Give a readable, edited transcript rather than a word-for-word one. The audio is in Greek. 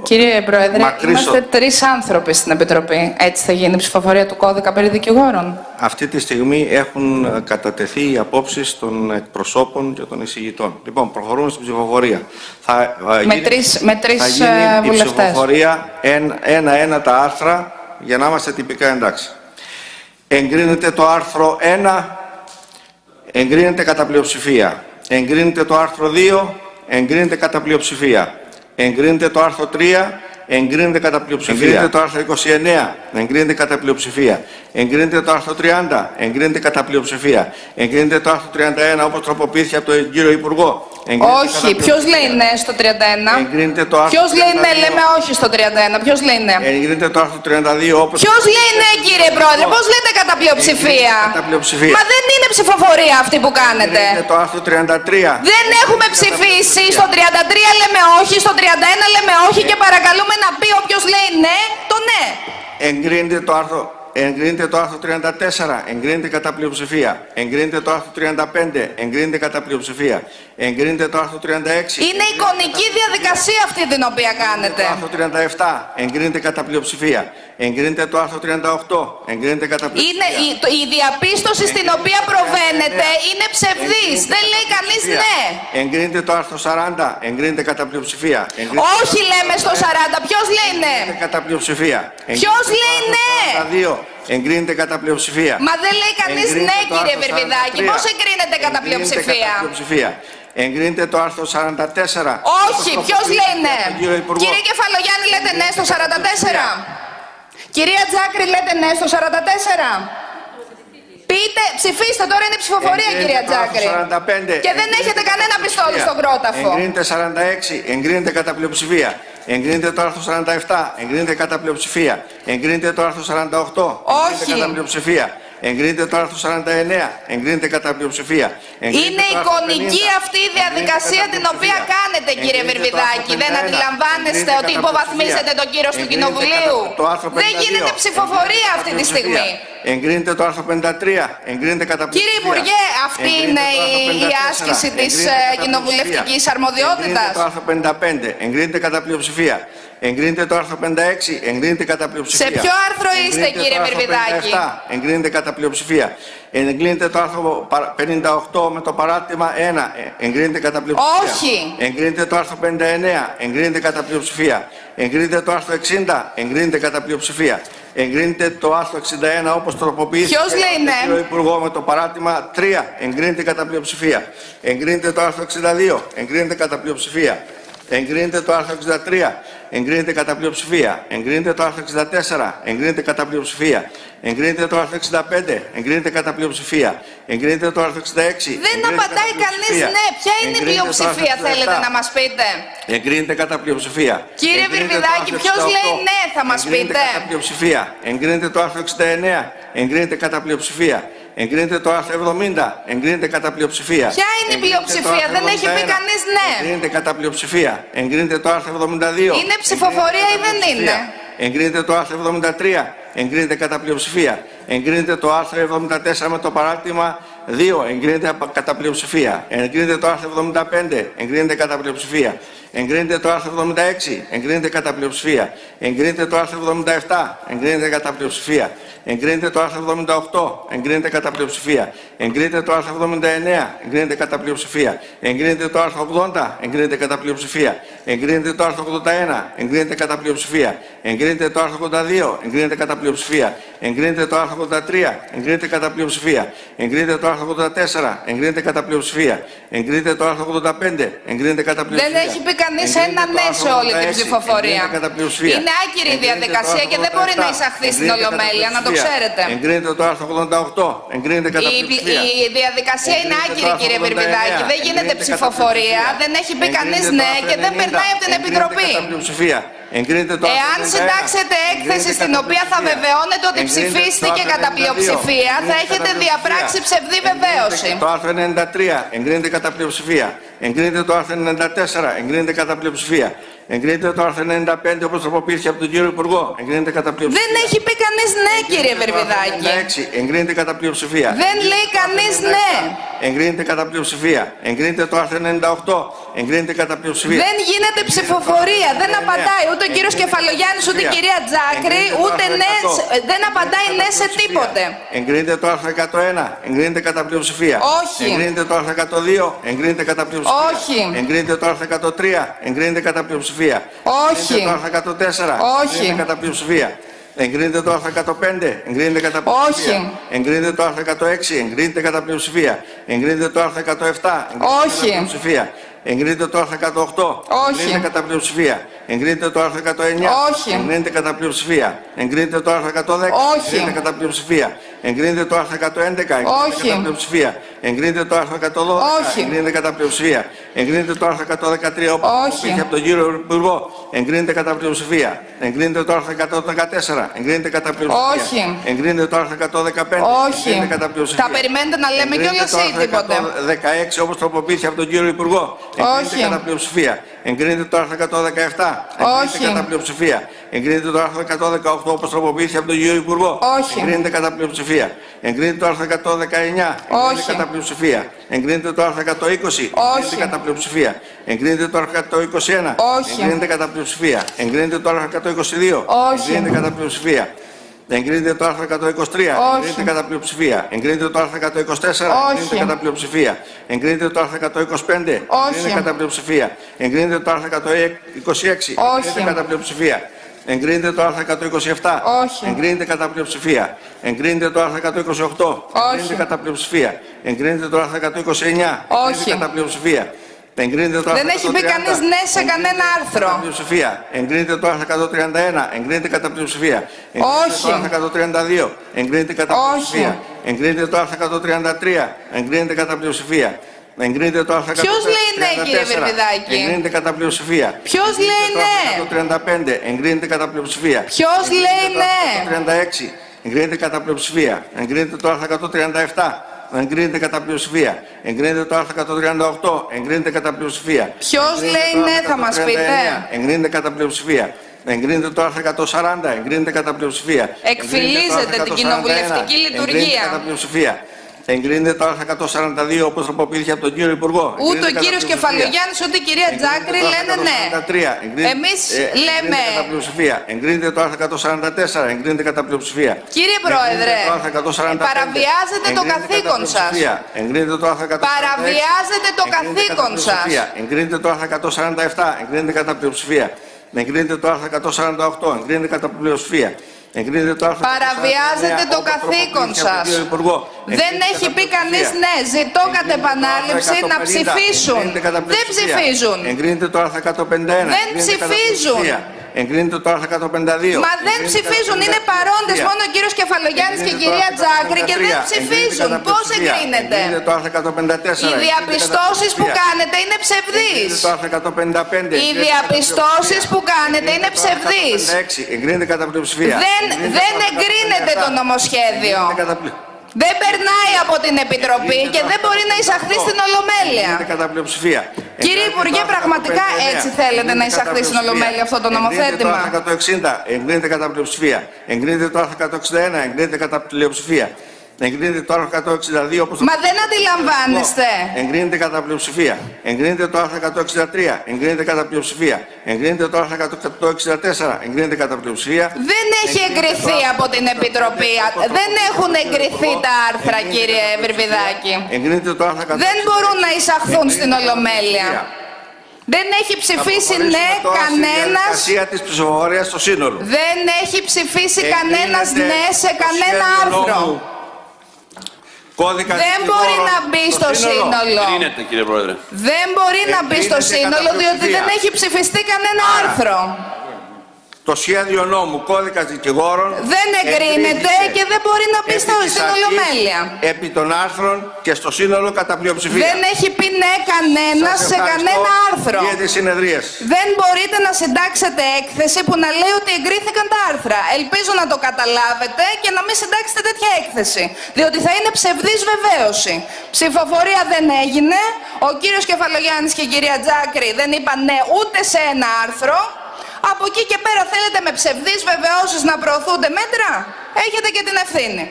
Κύριε Πρόεδρε, είμαστε τρεις άνθρωποι στην Επιτροπή. Έτσι θα γίνει η ψηφοφορία του κώδικα περί δικηγόρων? Αυτή τη στιγμή έχουν κατατεθεί οι απόψεις των εκπροσώπων και των εισηγητών. Λοιπόν, προχωρούμε στην ψηφοφορία. Με τρεις βουλευτές. Η ψηφοφορία ένα-ένα τα άρθρα για να είμαστε τυπικά εντάξει. Εγκρίνεται το άρθρο 1, εγκρίνεται κατά πλειοψηφία. Εγκρίνεται το άρθρο 2, εγκρίνεται κατά πλειοψηφία. Εγκρίνεται το άρθρο 3, εγκρίνεται κατά πλειοψηφία. Εγκρίνεται το άρθρο 29, εγκρίνεται κατά πλειοψηφία. Εγκρίνεται το άρθρο 30, εγκρίνεται κατά πλειοψηφία. Εγκρίνεται το άρθρο 31, όπως τροποποιήθηκε από τον κύριο Υπουργό. Όχι, ποιος λέει ναι στο 31? Ποιος λέει ναι, λέμε όχι στο 31, ποιος λέει ναι? Εγκρίνεται το άρθρο 32, όπως... Ποιος λέει ναι, κύριε Πρόεδρε, πώς λέτε κατά πλειοψηφία? Μα δεν είναι ψηφοφορία αυτή που κάνετε. Εγκρίνεται το άρθρο 33. Δεν έχουμε ψηφίσει, στο 33 λέμε όχι, στο 31 λέμε όχι και παρακαλούμε να πει όποιος λέει ναι, το ναι. Εγκρίνεται το άρθρο 34, εγκρίνεται κατά πλειοψηφία. Εγκρίνεται το άρθρο 35, εγκρίνεται κατά πλειοψηφία. Εγκρίνεται το άρθρο 36. Είναι εικονική διαδικασία αυτή την οποία κάνετε. Το άρθρο 37, εγκρίνεται κατά πλειοψηφία. Εγκρίνεται το άρθρο 38, εγκρίνεται κατά πλειοψηφία. Η διαπίστωση στην οποία προβαίνετε είναι ψευδής. Δεν λέει κανείς ναι. Εγκρίνεται το άρθρο 40, εγκρίνεται κατά πλειοψηφία. Όχι λέμε στο 40, ποιος λέει ναι? Εγκρίνεται κατά πλειοψηφία. Ποιος λέει ναι? Εγκρίνεται κατά πλειοψηφία. Μα δεν λέει κανείς ναι, κύριε Βερβιδάκη. Πώς εγκρίνεται κατά πλειοψηφία? Εγκρίνεται το άρθρο 44. Όχι, ποιος λέει ναι? Κύριε Κεφαλογιάννη, λέτε ναι στο 44? Κυρία Τζάκρη, λέτε ναι στο 44? Πείτε, ψηφίστε, τώρα είναι η ψηφοφορία, κυρία Τζάκρη. Και δεν έχετε κανένα πιστόλι στον κρόταφο. Εγκρίνεται 46, εγκρίνεται κατά πλειοψηφία. Εγκρίνεται το άρθρο 47, εγκρίνεται κατά πλειοψηφία. Εγκρίνεται το άρθρο 48, εγκρίνεται κατά πλειοψηφία. Εγκρίνεται το άρθρο 49, εγκρίνεται κατά πλειοψηφία. Είναι εικονική αυτή η διαδικασία την οποία κάνετε, κύριε Βερβιδάκη. Δεν αντιλαμβάνεστε ότι υποβαθμίζετε τον κύρος του Κοινοβουλίου? Δεν γίνεται ψηφοφορία αυτή τη στιγμή. Εγκρίνεται το άρθρο 53, εγκρίνεται κατά πλειοψηφία. Κύριε Υπουργέ, αυτή είναι η άσκηση της κοινοβουλευτικής αρμοδιότητας? Εγκρίνεται το άρθρο 55, εγκρίνεται κατά πλειοψηφία. Εγκρίνεται το άρθρο 56, εγκρίνεται κατά πλειοψηφία. Σε ποιο άρθρο είστε, κύριε Βερβιδάκη? Εγκρίνεται κατά πλειοψηφία. Εγκρίνεται το άρθρο 58 με το παράρτημα 1, εγκρίνεται κατά πλειοψηφία. Όχι. Εγκρίνεται το άρθρο 59, εγκρίνεται κατά πλειοψηφία. Εγκρίνεται το άρθρο 60, εγκρίνεται κατά πλειοψηφία. Εγκρίνεται το άρθρο 61 όπως τροποποιήθηκε από τον κύριο Υπουργό με το παράρτημα 3, εγκρίνεται κατά πλειοψηφία. Εγκρίνεται το άρθρο 62, εγκρίνεται κατά πλειοψηφία. Εγκρίνεται το άρθρο 63, εγκρίνεται κατά πλειοψηφία. Εγκρίνεται το άρθρο 64, εγκρίνεται κατά πλειοψηφία. Εγκρίνεται το άρθρο 65, εγκρίνεται κατά πλειοψηφία. Εγκρίνεται το άρθρο 66. Δεν απαντάει κανείς ναι. Ποια είναι η πλειοψηφία, θέλετε να μας πείτε? Εγκρίνεται κατά πλειοψηφία. Κύριε Βερβιδάκη, ποιος λέει ναι, θα μας πείτε? Εγκρίνεται κατά πλειοψηφία. Εγκρίνεται το άρθρο 69, εγκρίνεται κατά πλειοψηφία. Εγκρίνεται το άρθρο 70, εγκρίνεται κατά πλειοψηφία. Ποια είναι η πλειοψηφία, δεν έχει πει κανείς ναι. Εγκρίνεται κατά πλειοψηφία. Εγκρίνεται το άρθρο 72. Είναι ψηφοφορία ή δεν είναι? Εγκρίνεται το άρθρο 73, εγκρίνεται κατά πλειοψηφία. Εγκρίνεται το άρθρο 74 με το παράρτημα 2, εγκρίνεται κατά πλειοψηφία. Εγκρίνεται το άρθρο 75, εγκρίνεται κατά πλειοψηφία. Εγκρίνεται το άρθρο 76, εγκρίνεται κατά πλειοψηφία. Εγκρίνεται το άρθρο 77, εγκρίνεται κατά πλειοψηφία. Εγκρίνεται το άρθρο 78, εγκρίνεται κατά πλειοψηφία. Εγκρίνεται το άρθρο 79, εγκρίνεται κατά πλειοψηφία. Εγκρίνεται το άρθρο 80, εγκρίνεται κατά πλειοψηφία. Εγκρίνεται το άρθρο 81, εγκρίνεται κατά πλειοψηφία. Εγκρίνεται το άρθρο 82, εγκρίνεται κατά πλειοψηφία. Εγκρίνεται το άρθρο 83, εγκρίνεται κατά πλειοψηφία. Εγκρίνεται το άρθρο 84, εγκρίνεται κατά πλειοψηφία. Εγκρίνεται το άρθρο 85, εγκρίνεται κατά πλειοψηφία. Δεν έχει πει κανείς ένα ναι σε όλη την ψηφοφορία. Είναι άκυρη η διαδικασία και δεν μπορεί να εισαχθεί στην Ολομέλεια, να το ξέρετε. Εγκρίνεται το άρθρο 88, εγκρίνεται κατά πλειοψηφία. Η διαδικασία είναι άκυρη, κύριε Βερβιδάκη. Δεν γίνεται ψηφοφορία, δεν έχει πει κανείς ναι και δεν περνάει από την Επιτροπή. Εάν συντάξετε έκθεση στην οποία θα βεβαιώνετε ότι ψηφίστηκε κατά πλειοψηφία, θα έχετε διαπράξει ψευδή βεβαίωση. Το άρθρο 93 εγκρίνεται κατά πλειοψηφία. Εγκρίνεται το άρθρο 94, εγκρίνεται κατά πλειοψηφία. Εγκρίνεται το άρθρο 95 όπως τροποποιήθηκε από τον κύριο Υπουργό. Εγκρίνεται κατά πλειοψηφία. Δεν έχει πει κανείς ναι, κύριε Βερβιδάκη. 96. Εγκρίνεται κατά πλειοψηφία. Δεν λέει κανείς ναι. Εγκρίνεται κατά πλειοψηφία. Εγκρίνεται το άρθρο 98. Εγκρίνεται κατά πλειοψηφία. Δεν γίνεται ψηφοφορία. Δεν απαντάει ούτε ο κύριος Κεφαλογιάννης ούτε η κυρία Τζάκρη. Ούτε ναι, δεν απαντάει ναι σε τίποτε. Εγκρίνεται το άρθρο 101. Εγκρίνεται κατά πλειοψηφία. Όχι. Εγκρίνεται το άρθρο 102. Εγκρίνεται κατά πλειοψηφία. Όχι. Εγκρίνεται το άρθρο 103. Εγκρίνεται κατά πλειοψηφία. Όχι. Εγκρίνεται το άρθρο 104. Όχι. Εγκρίνεται κατά πλειοψηφία. Εγκρίνεται το άρθρο 105. Εγκρίνεται κατά πλειοψηφία. Όχι. Εγκρίνεται το άρθρο 106. Εγκρίνεται κατά πλειοψηφία. Εγκρίνεται το άρθρο 107. Όχι. Εγκρίνεται το άρθρο 108. Όχι. Εγκρίνεται κατά πλειοψηφία. Εγκρίνεται το άρθρο 109. Όχι. Εγκρίνεται κατά πλειοψηφία. Εγκρίνεται το άρθρο 110. Όχι. Εγκρίνεται κατά πλειοψηφία. Εγκρίνεται το άρθρο 111. Όχι. Κατά πλειοψηφία. Εγκρίνεται το άρθρο 112. Όχι. Εγκρίνεται κατά πλειοψηφία. Εγκρίνεται το άρθρο 113 όπως Όχι. είχε από τον κύριο Υπουργό. Εγκρίνεται κατά πλειοψηφία. Εγκρίνεται το άρθρο 114. Εγκρίνεται κατά πλειοψηφία. Όχι. Εγκρίνεται το άρθρο 115. Όχι. Εγκρίνεται κατά πλειοψηφία. Θα περιμένετε να λέμε κιόλας ή τίποτε. 16 όπως τροποποιήθηκε από τον κύριο Υπουργό. Όχι. Εγκρίνεται κατά πλειοψηφία. Εγκρίνεται το άρθρο 117. Όχι. Εγκρίνεται κατά πλειοψηφία. Εγκρίνεται το άρθρο 118 όπως τροποποιήθηκε από τον κύριο Υπουργό. Όχι. Εγκρίνεται κατά πλειοψηφία. Εγκρίνεται το άρθρο 119. Όχι. Εγκρίνεται κατά πλειοψηφία. Εγκρίνεται το άρθρο 120. Όχι. Εγκρίνεται κατά πλειοψηφία. Εγκρίνεται το άρθρο 121. Όχι. Εγκρίνεται κατά πλειοψηφία. Εγκρίνεται το άρθρο 122. Όχι. Εγκρίνεται κατά πλειοψηφία. Εγκρίνεται το άρθρο 123. Εγκρίνεται κατά πλειοψηφία. Εγκρίνεται το άρθρο 124. Εγκρίνεται κατά πλειοψηφία. Εγκρίνεται το άρθρο 125. Εγκρίνεται κατά πλειοψηφία. Εγκρίνεται το άρθρο 126. Εγκρίνεται κατά πλειοψηφία. Εγκρίνεται το άρθρο 127. Όχι. Εγκρίνεται κατά πλειοψηφία. Εγκρίνεται το άρθρο 128. Εγκρίνεται κατά πλειοψηφία. Εγκρίνεται το άρθρο 129. Όχι. Εγκρίνεται κατά πλειοψηφία. Εγκρίνεται το άρθρο 130. Δεν έχει πει κανείς ναι σε κανένα άρθρο. Εγκρίνεται το άρθρο 131. Εγκρίνεται κατά πλειοψηφία. Εγκρίνεται το άρθρο 132. Εγκρίνεται κατά πλειοψηφία. Εγκρίνεται το άρθρο 133. Εγκρίνεται κατά πλειοψηφία. Εγκρίνεται το άρθρο 134. Ποιος λέει ναι, κύριε Βερβιδάκη? Εγκρίνεται κατά πλειοψηφία. Ποιος λέει ναι? Το 135. Εγκρίνεται κατά πλειοψηφία. Ποιος λέει ναι? Το 136. Εγκρίνεται κατά πλειοψηφία. Εγκρίνεται το άρθρο 137. Εγκρίνεται κατά πλειοψηφία. Εγκρίνεται το άρθρο 138. Εγκρίνεται κατά πλειοψηφία. Ποιος λέει ναι, θα μας πείτε? Εγκρίνεται κατά πλειοψηφία. Εγκρίνεται το άρθρο 140. Εγκρίνεται κατά πλειοψηφία. Εκφυλίζεται την κοινοβουλευτική Εγκρίνεται λειτουργία. κατά πλειοψηφία. Εγκρίνεται το άρθρο 142 όπως τροποποιήθηκε από τον κύριο Υπουργό. Ούτε ο κύριος Κεφαλογιάννης ούτε η κυρία Τζάκρη λένε ναι. Εμείς λέμε. Εγκρίνεται το άρθρο 144. Εγκρίνεται κατά πλειοψηφία. Κύριε Πρόεδρε, παραβιάζετε το καθήκον σας. Εγκρίνεται το άρθρο 146. Παραβιάζετε το καθήκον σας. Εγκρίνεται το άρθρο 147. Εγκρίνεται κατά πλειοψηφία. Εγκρίνεται το άρθρο 148. Εγκρίνεται κατά πλειοψηφία. Παραβιάζετε το καθήκον σας. Δεν έχει πει κανείς ναι. Ζητώ κατ' επανάληψη να ψηφίσουν. Δεν ψηφίζουν. Εγκρίνεται το άρθρο 151. Δεν ψηφίζουν. Εγκρίνεται το άρθρο 152. Μα δεν ψηφίζουν. Είναι παρόντες μόνο ο κύριος Κεφαλογιάννης και η κυρία Τζάκρη και δεν ψηφίζουν. Πώς εγκρίνεται? Εγκρίνεται το άρθρο 154. Οι διαπιστώσεις που κάνετε είναι ψευδείς. Το άρθρο 155. Οι διαπιστώσεις που κάνετε είναι ψευδείς. Εγκρίνεται κατά πλειοψηφία. Δεν εγκρίνεται το νομοσχέδιο. Δεν περνάει από την Επιτροπή και δεν μπορεί να εισαχθεί στην Ολομέλεια. Κύριε Υπουργέ, πραγματικά έτσι θέλετε να εισαχθεί στην Ολομέλεια αυτό το νομοθέτημα? Εγκρίνεται το άρθρο 160, εγκρίνεται κατά πλειοψηφία. Εγκρίνεται το άρθρο 161, εγκρίνεται κατά πλειοψηφία. Εγκρίνεται το άρθρο 162 όπως... Μα δεν αντιλαμβάνεστε. Εγκρίνεται κατά πλειοψηφία. Εγκρίνεται το άρθρο 163. Εγκρίνεται κατά πλειοψηφία. Εγκρίνεται το άρθρο 164. Εγκρίνεται κατά πλειοψηφία. Δεν έχει εγκριθεί από την Επιτροπή. Δεν έχουν εγκριθεί τα άρθρα, κύριε Βερβιδάκη. Εγκρίνεται το άρθρο 164. Δεν μπορούν να εισαχθούν στην Ολομέλεια. Δεν έχει ψηφίσει ναι κανένας. Δεν έχει ψηφίσει κανένας ναι σε κανένα άρθρο. Δεν μπορεί να μπει στο σύνολο. Δεν μπορεί να μπει στο σύνολο διότι δεν έχει ψηφιστεί κανένα άρθρο. το σχέδιο νόμου κώδικας δικηγόρων δεν εγκρίνεται και δεν μπορεί να μπει στην Ολομέλεια. Επί των άρθρων και στο σύνολο κατά πλειοψηφία. Δεν έχει πει ναι κανένα σε κανένα άρθρο. Δεν μπορείτε να συντάξετε έκθεση που να λέει ότι εγκρίθηκαν τα άρθρα. Ελπίζω να το καταλάβετε και να μην συντάξετε τέτοια έκθεση. Διότι θα είναι ψευδής βεβαίωση. Ψηφοφορία δεν έγινε. Ο κύριος Κεφαλογιάννης και η κυρία Τζάκρη δεν είπαν ναι ούτε σε ένα άρθρο. Από εκεί και πέρα θέλετε με ψευδείς βεβαιώσεις να προωθούνται μέτρα. Έχετε και την ευθύνη.